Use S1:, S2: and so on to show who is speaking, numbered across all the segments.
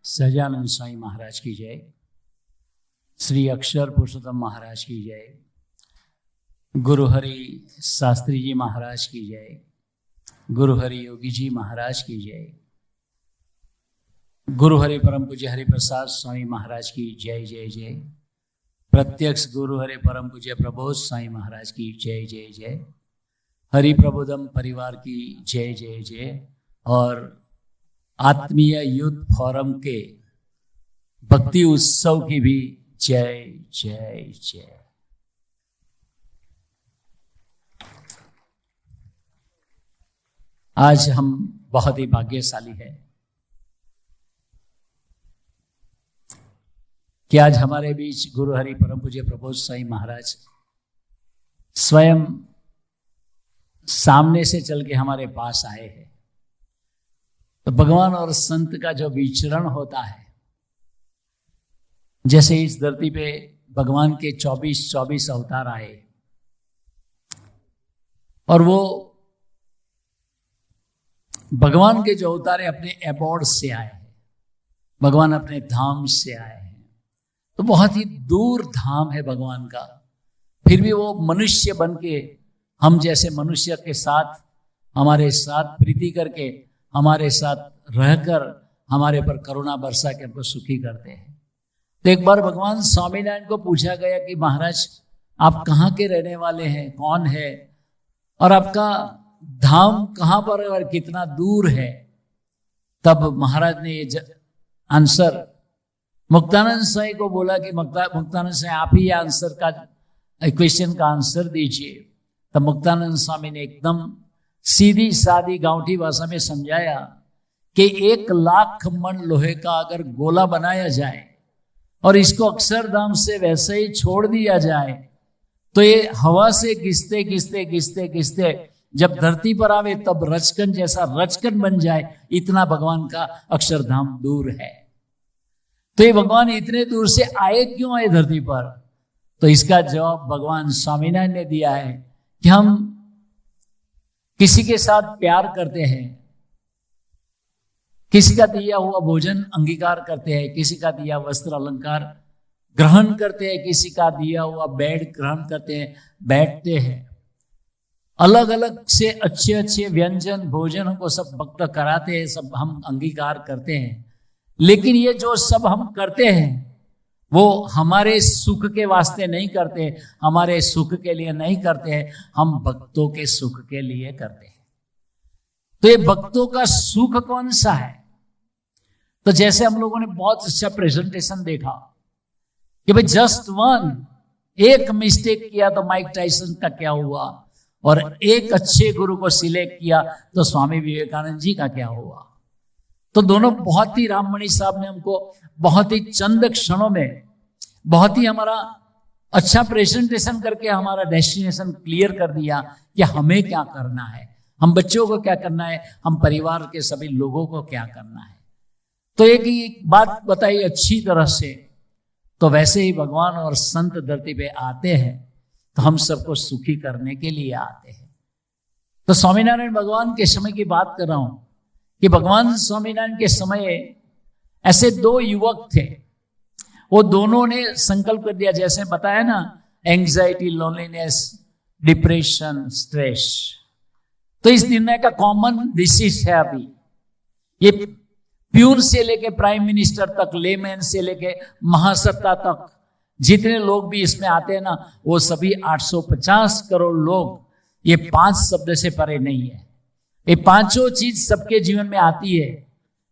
S1: सजानंद स्वामी महाराज की जय, श्री अक्षर पुरुषोत्तम महाराज की जय, गुरु हरि शास्त्री जी महाराज की जय, गुरु हरि योगी जी महाराज की जय, गुरु हरि परम पूज्य हरिप्रसाद स्वामी महाराज की जय जय जय, प्रत्यक्ष गुरु हरि परम पूज्य प्रबोध स्वामी महाराज की जय जय जय, हरि प्रबोधम परिवार की जय जय जय, और आत्मीय युद्ध फोरम के भक्ति उत्सव की भी जय जय जय। आज हम बहुत ही भाग्यशाली हैं कि आज हमारे बीच गुरु हरि परम पूज्य प्रबोध स्वामी महाराज स्वयं सामने से चल के हमारे पास आए हैं। तो भगवान और संत का जो विचरण होता है, जैसे इस धरती पे भगवान के 24 अवतार आए और वो भगवान के जो अवतार है अपने एबोर्ड से आए हैं, भगवान अपने धाम से आए हैं। तो बहुत ही दूर धाम है भगवान का, फिर भी वो मनुष्य बन के हम जैसे मनुष्य के साथ हमारे साथ प्रीति करके हमारे साथ रहकर हमारे पर करुणा बरसा के हमको सुखी करते हैं। तो एक बार भगवान स्वामीनारायण को पूछा गया कि महाराज आप कहाँ के रहने वाले हैं, कौन है और आपका धाम कहाँ पर है और कितना दूर है। तब महाराज ने ये आंसर मुक्तानंद स्वामी को बोला कि मुक्तानंद स्वामी आप ही आंसर का क्वेश्चन का आंसर दीजिए। तब मुक्तानंद स्वामी ने एकदम सीधी सादी गांवठी भाषा में समझाया कि 1,00,000 मन लोहे का अगर गोला बनाया जाए और इसको अक्षरधाम से वैसे ही छोड़ दिया जाए तो ये हवा से घिसते घिसते घिसते घिसते जब धरती पर आवे तब रचकन जैसा रचकन बन जाए, इतना भगवान का अक्षरधाम दूर है। तो ये भगवान इतने दूर से आए क्यों आए धरती पर? तो इसका जवाब भगवान स्वामीनारायण ने दिया है कि हम किसी के साथ प्यार करते हैं, किसी का दिया हुआ भोजन अंगीकार करते हैं, किसी का दिया वस्त्र अलंकार ग्रहण करते हैं, किसी का दिया हुआ बेड ग्रहण करते हैं, बैठते हैं, अलग अलग से अच्छे अच्छे व्यंजन भोजन हमको सब भक्त कराते हैं, सब हम अंगीकार करते हैं। लेकिन ये जो सब हम करते हैं वो हमारे सुख के वास्ते नहीं करते, हमारे सुख के लिए नहीं करते हैं, हम भक्तों के सुख के लिए करते हैं। तो ये भक्तों का सुख कौन सा है? तो जैसे हम लोगों ने बहुत अच्छा प्रेजेंटेशन देखा कि भाई जस्ट वन, एक मिस्टेक किया तो माइक टाइसन का क्या हुआ, और एक अच्छे गुरु को सिलेक्ट किया तो स्वामी विवेकानंद जी का क्या हुआ। तो दोनों बहुत ही, राममणि साहब ने हमको बहुत ही चंद क्षणों में बहुत ही हमारा अच्छा प्रेजेंटेशन करके हमारा डेस्टिनेशन क्लियर कर दिया कि हमें क्या करना है, हम बच्चों को क्या करना है, हम परिवार के सभी लोगों को क्या करना है। तो एक ही बात बताई अच्छी तरह से। तो वैसे ही भगवान और संत धरती पे आते हैं तो हम सबको सुखी करने के लिए आते हैं। तो स्वामीनारायण भगवान के समय की बात कर रहा हूं कि भगवान स्वामीनारायण के समय ऐसे 2 युवक थे, वो दोनों ने संकल्प कर दिया, जैसे बताया ना, एंग्जाइटी, लोनलीनेस, डिप्रेशन, स्ट्रेस। तो इस निर्णय का कॉमन डिसीज है अभी। ये प्यून से लेके प्राइम मिनिस्टर तक, लेमैन से लेके महासत्ता तक, जितने लोग भी इसमें आते हैं ना, वो सभी 850 करोड़ लोग, ये 5 शब्द से परे नहीं है। ये पांचों चीज सबके जीवन में आती है।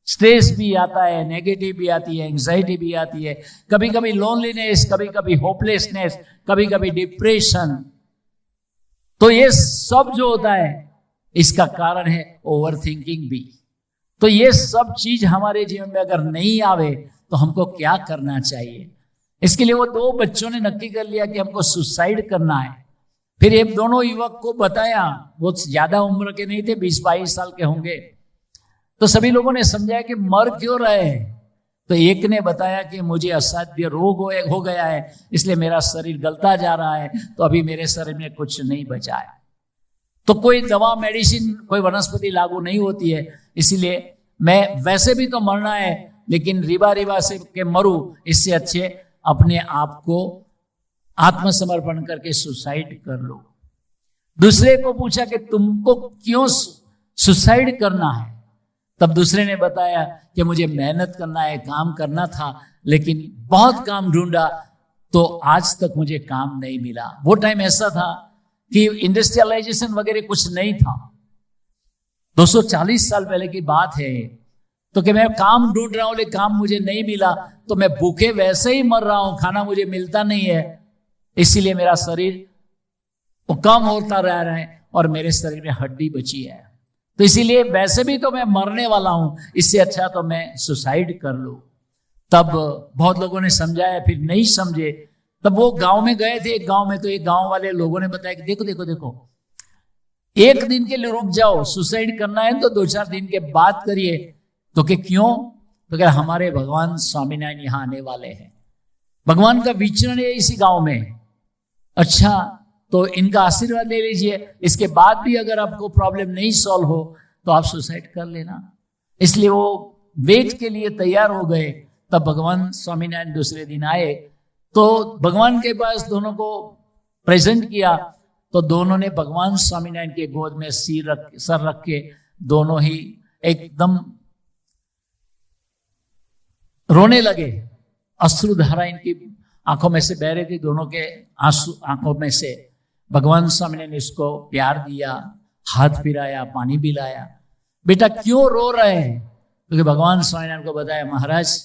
S1: स्ट्रेस भी आता है, नेगेटिव भी आती है, एंग्जाइटी भी आती है, कभी कभी लोनलीनेस, कभी कभी होपलेसनेस, कभी कभी डिप्रेशन। तो ये सब जो होता है इसका कारण है ओवर थिंकिंग भी। तो ये सब चीज हमारे जीवन में अगर नहीं आवे तो हमको क्या करना चाहिए? इसके लिए वो 2 बच्चों ने नक्की कर लिया कि हमको सुसाइड करना है। फिर ये दोनों युवक को बताया, वो ज्यादा उम्र के नहीं थे, 20-22 साल के होंगे। तो सभी लोगों ने समझाया कि मर क्यों रहे हैं? तो एक ने बताया कि मुझे असाध्य रोग हो गया है, इसलिए मेरा शरीर गलता जा रहा है, तो अभी मेरे शरीर में कुछ नहीं बचा है। तो कोई दवा, मेडिसिन, कोई वनस्पति लागू नहीं होती है, इसीलिए मैं वैसे भी तो मरना है, लेकिन रिबा रिबा से के मरूं, इससे अच्छे अपने आप को आत्मसमर्पण करके सुसाइड कर लो। दूसरे को पूछा कि तुमको क्यों सुसाइड करना है? तब दूसरे ने बताया कि मुझे मेहनत करना है, काम करना था, लेकिन बहुत काम ढूंढा तो आज तक मुझे काम नहीं मिला। वो टाइम ऐसा था कि इंडस्ट्रियलाइजेशन वगैरह कुछ नहीं था, 240 साल पहले की बात है। तो कि मैं काम ढूंढ रहा हूं लेकिन काम मुझे नहीं मिला, तो मैं भूखे वैसे ही मर रहा हूं, खाना मुझे मिलता नहीं है, इसीलिए मेरा शरीर वो कम होता रह रहा है और मेरे शरीर में हड्डी बची है, तो इसीलिए वैसे भी तो मैं मरने वाला हूं, इससे अच्छा तो मैं सुसाइड कर लूं। तब बहुत लोगों ने समझाया, फिर नहीं समझे। तब वो गांव में गए थे, एक गांव में, तो एक गांव वाले लोगों ने बताया कि देखो देखो देखो, एक दिन के लिए रुक जाओ, सुसाइड करना है तो 2-4 दिन के बाद करिए। तो कि क्यों? तो क्या हमारे भगवान स्वामीनारायण यहाँ आने वाले हैं, भगवान का विचरण है इसी गांव में। अच्छा, तो इनका आशीर्वाद ले लीजिए, इसके बाद भी अगर आपको प्रॉब्लम नहीं सॉल्व हो तो आप सुसाइड कर लेना। इसलिए वो वेट के लिए तैयार हो गए। तब भगवान स्वामीनारायण दूसरे दिन आए, तो भगवान के पास दोनों को प्रेजेंट किया, तो दोनों ने भगवान स्वामीनारायण के गोद में सर रख के दोनों ही एकदम रोने लगे। अश्रुधारा इनकी आंखों में से बह रही थी, दोनों के आंसू आंखों में से। भगवान स्वामीनारायण ने इसको प्यार दिया, हाथ फिराया, पानी पिलाया। बेटा क्यों रो रहे हैं? क्योंकि भगवान स्वामीनारायण को बताया, महाराज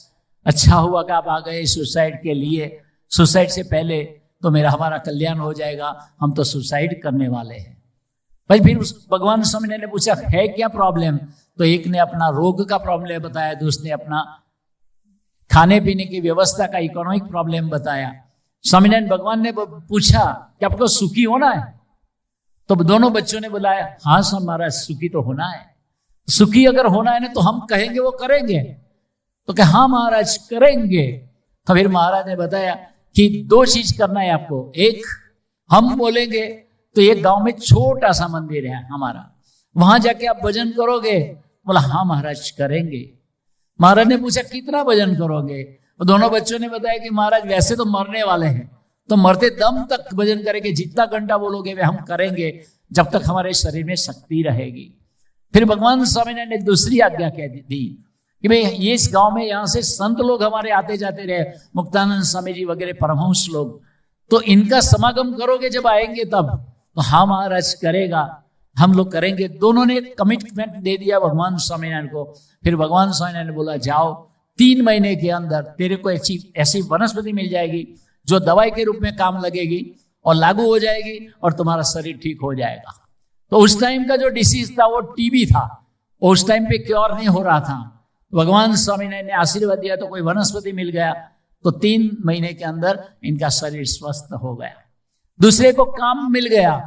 S1: अच्छा हुआ कि आप आ गए सुसाइड के लिए, सुसाइड से पहले तो हमारा कल्याण हो जाएगा, हम तो सुसाइड करने वाले हैं। भाई फिर उस भगवान स्वामीनारायण ने पूछा है क्या प्रॉब्लम? तो एक ने अपना रोग का प्रॉब्लम बताया, दूसरे ने अपना खाने पीने की व्यवस्था का इकोनॉमिक प्रॉब्लम बताया। स्वामीनारायण भगवान ने पूछा कि आपको सुखी होना है? तो दोनों बच्चों ने बुलाया, हाँ सब महाराज सुखी तो होना है। सुखी अगर होना है ना तो हम कहेंगे वो करेंगे। तो क्या हाँ महाराज करेंगे। तो फिर महाराज ने बताया कि 2 चीज करना है आपको। एक, हम बोलेंगे तो एक गांव में छोटा सा मंदिर है हमारा, वहां जाके आप भजन करोगे? बोला हाँ महाराज करेंगे। महाराज ने पूछा कितना भजन करोगे? तो दोनों बच्चों ने बताया कि महाराज वैसे तो मरने वाले हैं, तो मरते दम तक भजन करेंगे, जितना घंटा बोलोगे वे हम करेंगे, जब तक हमारे शरीर में शक्ति रहेगी। फिर भगवान स्वामीनारायण ने दूसरी आज्ञा कह दी कि भाई ये इस गांव में यहाँ से संत लोग हमारे आते जाते रहे, मुक्तानंद स्वामी जी वगैरह परमहंस लोग, तो इनका समागम करोगे जब आएंगे तब? तो हाँ महाराज करेगा, हम लोग करेंगे। दोनों ने कमिटमेंट दे दिया भगवान स्वामीनारायण को। फिर भगवान स्वामीनारायण ने बोला, जाओ 3 महीने के अंदर तेरे को ऐसी वनस्पति मिल जाएगी जो दवाई के रूप में काम लगेगी और लागू हो जाएगी और तुम्हारा शरीर ठीक हो जाएगा। तो उस टाइम का जो डिसीज था वो टीबी था, उस टाइम पे क्योर नहीं हो रहा था। भगवान स्वामीनारायण ने आशीर्वाद दिया तो कोई वनस्पति मिल गया, तो 3 महीने के अंदर इनका शरीर स्वस्थ हो गया। दूसरे को काम मिल गया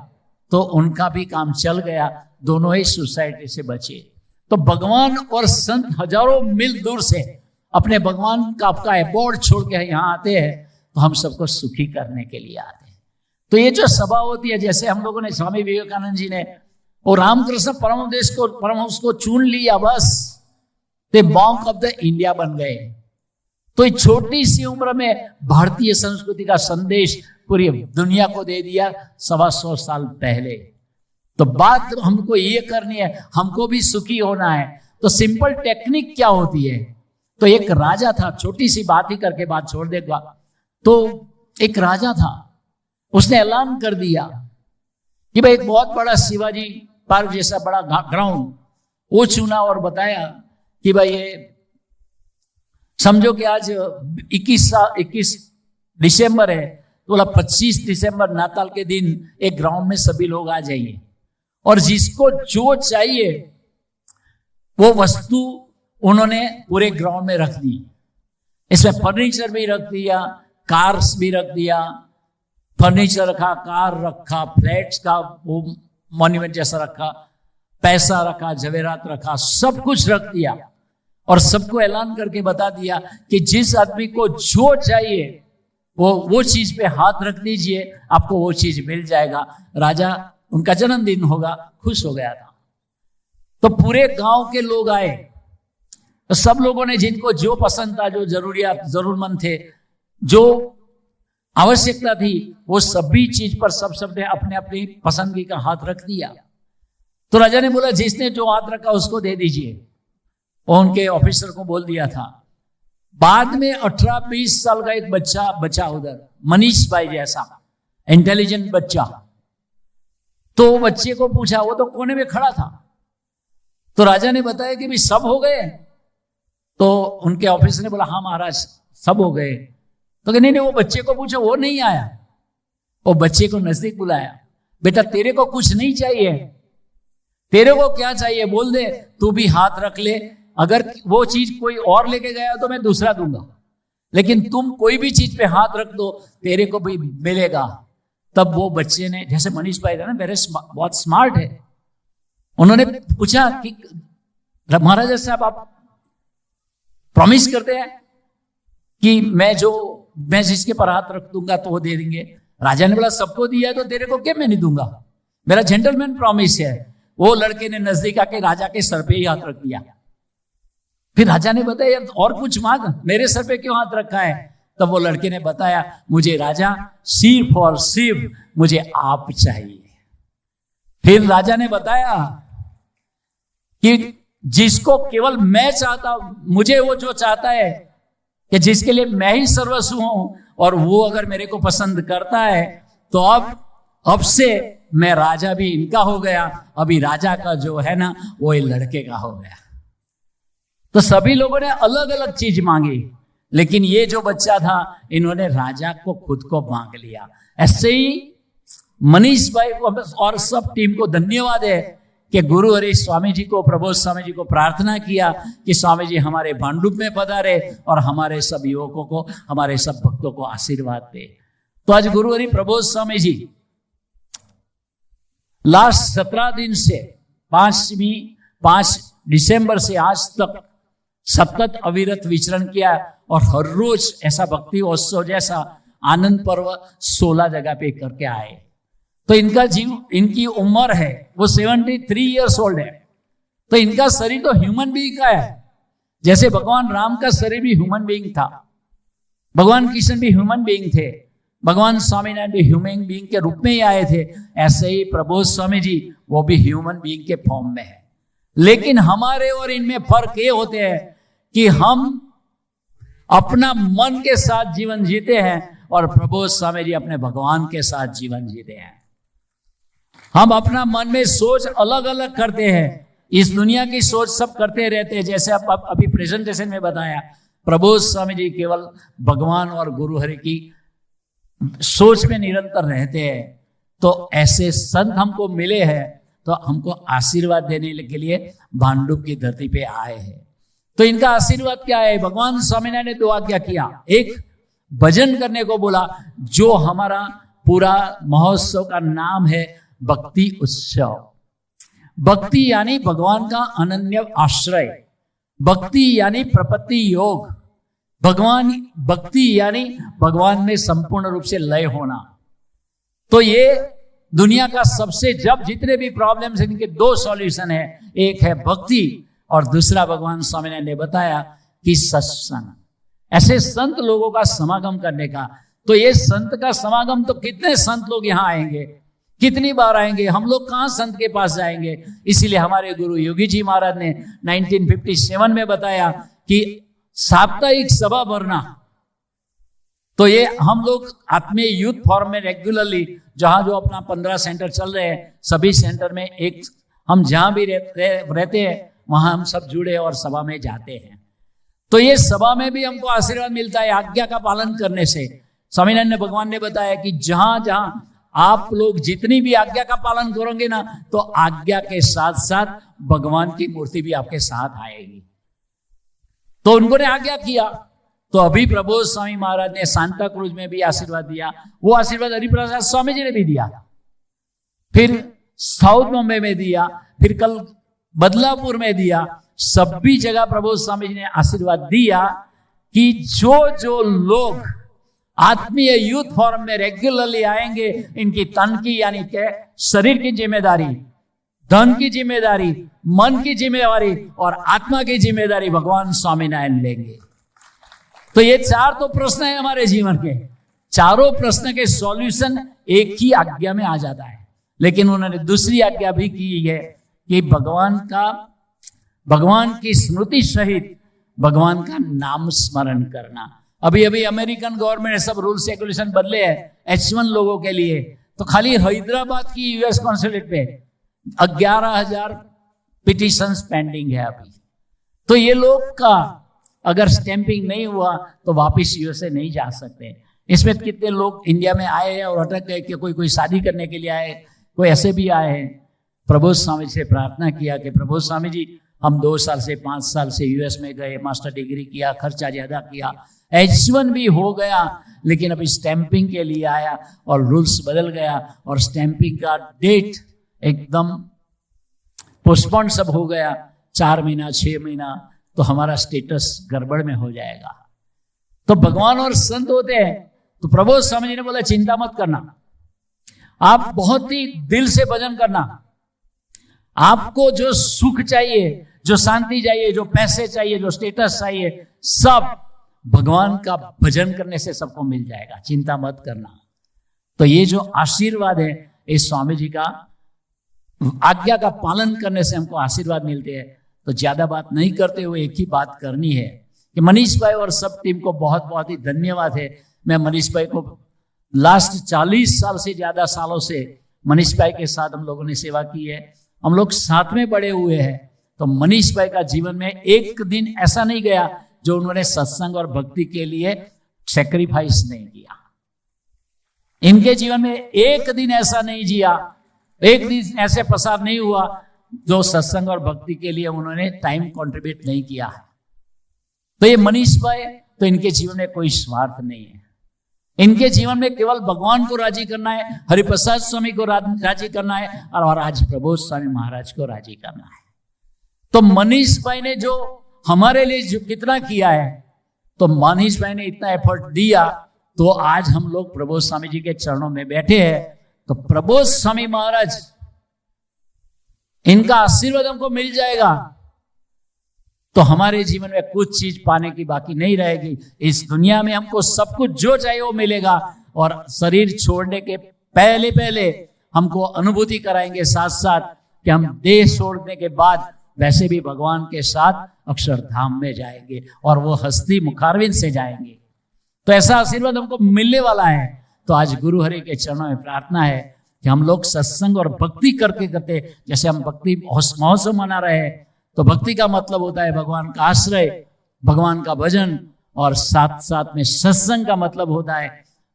S1: तो उनका भी काम चल गया, दोनों ही सुसाइड से बचे। तो भगवान और संत हजारों मील दूर से अपने भगवान का आपका अबोर्ड छोड़ के यहाँ आते हैं, तो हम सबको सुखी करने के लिए आते हैं। तो ये जो सभा होती है, जैसे हम लोगों ने, स्वामी विवेकानंद जी ने और रामकृष्ण परमहंस को चुन लिया, बस ते बॉन्क ऑफ द इंडिया बन गए। तो एक छोटी सी उम्र में भारतीय संस्कृति का संदेश पूरी दुनिया को दे दिया 125 साल पहले। तो बात हमको ये करनी है, हमको भी सुखी होना है। तो सिंपल टेक्निक क्या होती है? तो एक राजा था, छोटी सी बात ही करके बात छोड़ देगा। तो एक राजा था, उसने ऐलान कर दिया कि भाई एक बहुत बड़ा शिवाजी पार्क जैसा बड़ा ग्राउंड वो चुना और बताया कि भाई ये समझो कि आज 21 दिसंबर है, तो बोला 25 दिसंबर नाताल के दिन एक ग्राउंड में सभी लोग आ जाइए और जिसको जो चाहिए वो वस्तु उन्होंने पूरे ग्राउंड में रख दी। इसमें फर्नीचर भी रख दिया, कार्स भी रख दिया, फर्नीचर रखा, कार रखा, फ्लैट्स का वो मॉन्यूमेंट जैसा रखा, पैसा रखा, जवेरात रखा, सब कुछ रख दिया और सबको ऐलान करके बता दिया कि जिस आदमी को जो चाहिए वो चीज पे हाथ रख दीजिए, आपको वो चीज मिल जाएगा। राजा, उनका जन्मदिन होगा, खुश हो गया था। तो पूरे गांव के लोग आए, तो सब लोगों ने जिनको जो पसंद था, जो जरूरतमंद थे, जो आवश्यकता थी, वो सभी चीज पर सबने अपने अपनी पसंदगी का हाथ रख दिया। तो राजा ने बोला जिसने जो हाथ रखा उसको दे दीजिए। वो उनके ऑफिसर को बोल दिया था। बाद में 18-20 साल का एक बच्चा बचा उधर, मनीष भाई जैसा इंटेलिजेंट बच्चा। तो बच्चे को पूछा, वो तो कोने में खड़ा था। तो राजा ने बताया कि भी सब हो गए। तो उनके ऑफिसर ने बोला हाँ महाराज सब हो गए। तो नहीं, वो बच्चे को पूछो, वो नहीं आया। वो बच्चे को नजदीक बुलाया, बेटा तेरे को कुछ नहीं चाहिए, तेरे को क्या चाहिए बोल दे, तू भी हाथ रख ले। अगर वो चीज कोई और लेके गया तो मैं दूसरा दूंगा, लेकिन तुम कोई भी चीज पे हाथ रख दो, तेरे को भी मिलेगा। तब वो बच्चे ने, जैसे मनीष भाई था ना, बहुत स्मार्ट है, उन्होंने पूछा कि महाराजा साहब आप प्रॉमिस करते हैं कि मैं जिसके पर हाथ रख दूंगा तो वो दे देंगे। राजा ने बोला सबको दिया तो तेरे को क्या मैं नहीं दूंगा, मेरा जेंटलमैन प्रॉमिस है। वो लड़के ने नजदीक आके राजा के सर पे ही हाथ रख दिया। फिर राजा ने बताया यार और कुछ मांग, मेरे सर पे क्यों हाथ रखा है? तब वो लड़के ने बताया मुझे राजा सिर्फ और सिर्फ मुझे आप चाहिए। फिर राजा ने बताया कि जिसको केवल मैं चाहता हूं, मुझे वो जो चाहता है कि जिसके लिए मैं ही सर्वस्व हूं, और वो अगर मेरे को पसंद करता है तो अब से मैं राजा भी इनका हो गया। अभी राजा का जो है ना वो ये लड़के का हो गया। तो सभी लोगों ने अलग अलग चीज मांगी, लेकिन ये जो बच्चा था इन्होंने राजा को खुद को मांग लिया। ऐसे ही मनीष भाई को और सब टीम को धन्यवाद है कि गुरु हरि स्वामी जी को, प्रबोध स्वामी जी को प्रार्थना किया कि स्वामी जी हमारे भांडुप में पधारे और हमारे सब युवकों को, हमारे सब भक्तों को आशीर्वाद दे। तो आज गुरु हरि प्रबोध स्वामी जी लास्ट 17 दिन से 5 दिसंबर से आज तक सतत अविरत विचरण किया, और हर रोज ऐसा भक्ति उत्सव जैसा आनंद पर्व 16 जगह पे करके आए। तो इनकी उम्र है वो 73 इयर्स ओल्ड है। तो इनका शरीर तो ह्यूमन बीइंग का है, जैसे भगवान राम का शरीर भी ह्यूमन बीइंग था, भगवान कृष्ण भी ह्यूमन बीइंग थे, भगवान स्वामीनारायण भी ह्यूमन बीइंग के रूप में ही आए थे। ऐसे ही प्रबोध स्वामी जी वो भी ह्यूमन बीइंग के फॉर्म में है। लेकिन हमारे और इनमें फर्क ये होते हैं कि हम अपना मन के साथ जीवन जीते हैं और प्रबोध स्वामी जी अपने भगवान के साथ जीवन जीते हैं। हम अपना मन में सोच अलग अलग करते हैं, इस दुनिया की सोच सब करते रहते हैं। जैसे आप अभी प्रेजेंटेशन में बताया, प्रबोध स्वामी जी केवल भगवान और गुरु हरि की सोच में निरंतर रहते हैं। तो ऐसे संत हमको मिले हैं, तो हमको आशीर्वाद देने के लिए भांडुप की धरती पे आए हैं। तो इनका आशीर्वाद क्या है? भगवान स्वामीनारायण ने 2 आज्ञा किया। एक, भजन करने को बोला, जो हमारा पूरा महोत्सव का नाम है भक्ति उत्सव। भक्ति यानी भगवान का अनन्य आश्रय, भक्ति यानी प्रपत्ति योग, भक्ति यानी भगवान में संपूर्ण रूप से लय होना। तो ये दुनिया का सबसे, जब जितने भी प्रॉब्लम्स हैं इनके 2 सॉल्यूशन है, एक है भक्ति और दूसरा भगवान स्वामीनारायण ने बताया कि सत्संग, ऐसे संत लोगों का समागम करने का। तो ये संत का समागम, तो कितने संत लोग यहाँ आएंगे, कितनी बार आएंगे, हम लोग कहां संत के पास जाएंगे। इसीलिए हमारे गुरु योगी जी महाराज ने 1957 में बताया कि साप्ताहिक सभा भरना। तो ये हम लोग आत्मीय यूथ फॉरम में रेगुलरली, जहां जो अपना 15 सेंटर चल रहे हैं, सभी सेंटर में एक हम जहां भी रहते हैं वहां हम सब जुड़े और सभा में जाते हैं। तो ये सभा में भी हमको आशीर्वाद मिलता है आज्ञा का पालन करने से। स्वामीनारायण भगवान ने बताया कि जहां जहां आप लोग जितनी भी आज्ञा का पालन करोगे ना, तो आज्ञा के साथ साथ भगवान की मूर्ति भी आपके साथ आएगी। तो उन्होंने आज्ञा किया। तो अभी प्रबोध स्वामी महाराज ने सांता क्रूज में भी आशीर्वाद दिया, वो आशीर्वाद हरिप्रसाद स्वामी जी ने भी दिया, फिर साउथ बॉम्बे में दिया, फिर कल बदलापुर में दिया। सभी जगह प्रबोध स्वामी जी ने आशीर्वाद दिया कि जो लोग आत्मीय यूथ फोरम में रेगुलरली आएंगे, इनकी तन की यानी के शरीर की जिम्मेदारी धन की जिम्मेदारी, मन की जिम्मेदारी और आत्मा की जिम्मेदारी भगवान स्वामीनारायण लेंगे। तो ये चार तो प्रश्न है हमारे जीवन के, चारों प्रश्न के सॉल्यूशन एक ही आज्ञा में आ जाता है। लेकिन उन्होंने दूसरी आज्ञा भी की है कि भगवान की स्मृति सहित भगवान का नाम स्मरण करना। अभी अभी अमेरिकन गवर्नमेंट ने सब रूल्स रेगुलेशन बदले हैं H1 लोगों के लिए। तो खाली हैदराबाद की यूएस कॉन्सुलेट पे 11,000 पिटीशन पेंडिंग है अभी। तो ये लोग का अगर स्टैंपिंग नहीं हुआ तो वापिस यूएसए नहीं जा सकते। इसमें कितने लोग इंडिया में आए हैं और अटक गए कि कोई शादी करने के लिए आए, कोई ऐसे भी आए हैं। प्रभु स्वामी से प्रार्थना किया कि प्रभु स्वामी जी, हम 2 साल से 5 साल से यूएस में गए, मास्टर डिग्री किया, खर्चा ज्यादा किया, H1 भी हो गया, लेकिन अभी स्टैंपिंग के लिए आया और रूल्स बदल गया और स्टैंपिंग का डेट एकदम पोस्टपोन सब हो गया, 4 महीना 6 महीना, तो हमारा स्टेटस गड़बड़ में हो जाएगा। तो भगवान और संत होते हैं। तो प्रभु स्वामी जी ने बोला चिंता मत करना, आप बहुत ही दिल से भजन करना। आपको जो सुख चाहिए, जो शांति चाहिए, जो पैसे चाहिए, जो स्टेटस चाहिए, सब भगवान का भजन करने से सबको मिल जाएगा, चिंता मत करना। तो ये जो आशीर्वाद है, इस स्वामी जी का आज्ञा का पालन करने से हमको आशीर्वाद मिलते हैं। तो ज्यादा बात नहीं करते हुए एक ही बात करनी है कि मनीष भाई और सब टीम को बहुत बहुत ही धन्यवाद है। मैं मनीष भाई को लास्ट 40 साल से ज्यादा सालों से मनीष भाई के साथ हम लोगों ने सेवा की है, हम लोग साथ में बड़े हुए हैं। तो मनीष भाई का जीवन में एक दिन ऐसा नहीं गया जो उन्होंने सत्संग और भक्ति के लिए सैक्रिफाइस नहीं किया। इनके जीवन में एक दिन ऐसा नहीं जिया, एक दिन ऐसे पसार नहीं हुआ जो सत्संग और भक्ति के लिए उन्होंने टाइम कंट्रीब्यूट नहीं किया है। तो ये मनीष भाई, तो इनके जीवन में कोई स्वार्थ नहीं है। इनके जीवन में केवल भगवान को राजी करना है, हरिप्रसाद स्वामी को राजी करना है और आज प्रभु स्वामी महाराज को राजी करना है। तो मनीष भाई ने जो हमारे लिए जो कितना किया है, तो मनीष भाई ने इतना एफर्ट दिया, तो आज हम लोग प्रभु स्वामी जी के चरणों में बैठे हैं। तो प्रभु स्वामी महाराज, इनका आशीर्वाद हमको मिल जाएगा तो हमारे जीवन में कुछ चीज पाने की बाकी नहीं रहेगी। इस दुनिया में हमको सब कुछ जो चाहिए वो मिलेगा, और शरीर छोड़ने के पहले पहले हमको अनुभूति कराएंगे साथ साथ कि हम देह छोड़ने के बाद वैसे भी भगवान के साथ अक्षरधाम में जाएंगे और वो हस्ती मुखारविंद से जाएंगे। तो ऐसा आशीर्वाद हमको मिलने वाला है। तो आज गुरु हरि के चरणों में प्रार्थना है कि हम लोग सत्संग और भक्ति करते करते, जैसे हम भक्ति महोत्सव मना रहे हैं, तो भक्ति का मतलब होता है भगवान का आश्रय, भगवान का भजन, और साथ साथ में सत्संग का मतलब होता है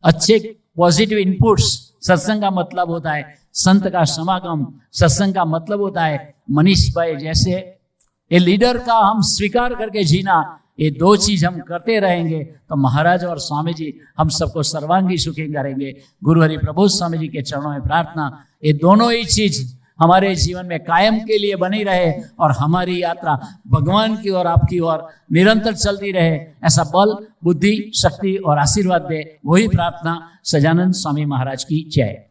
S1: अच्छे पॉजिटिव इनपुट्स। सत्संग का मतलब होता है संत का समागम। सत्संग का मतलब होता है मनीष भाई जैसे ये लीडर का हम स्वीकार करके जीना। ये 2 चीज हम करते रहेंगे तो महाराज और स्वामी जी हम सबको सर्वांगी सुखी करेंगे। गुरु हरि प्रभु स्वामी जी के चरणों में प्रार्थना, ये दोनों ही चीज हमारे जीवन में कायम के लिए बनी रहे और हमारी यात्रा भगवान की ओर, आपकी ओर निरंतर चलती रहे। ऐसा बल, बुद्धि, शक्ति और आशीर्वाद दे, वही प्रार्थना। सजानंद स्वामी महाराज की जय।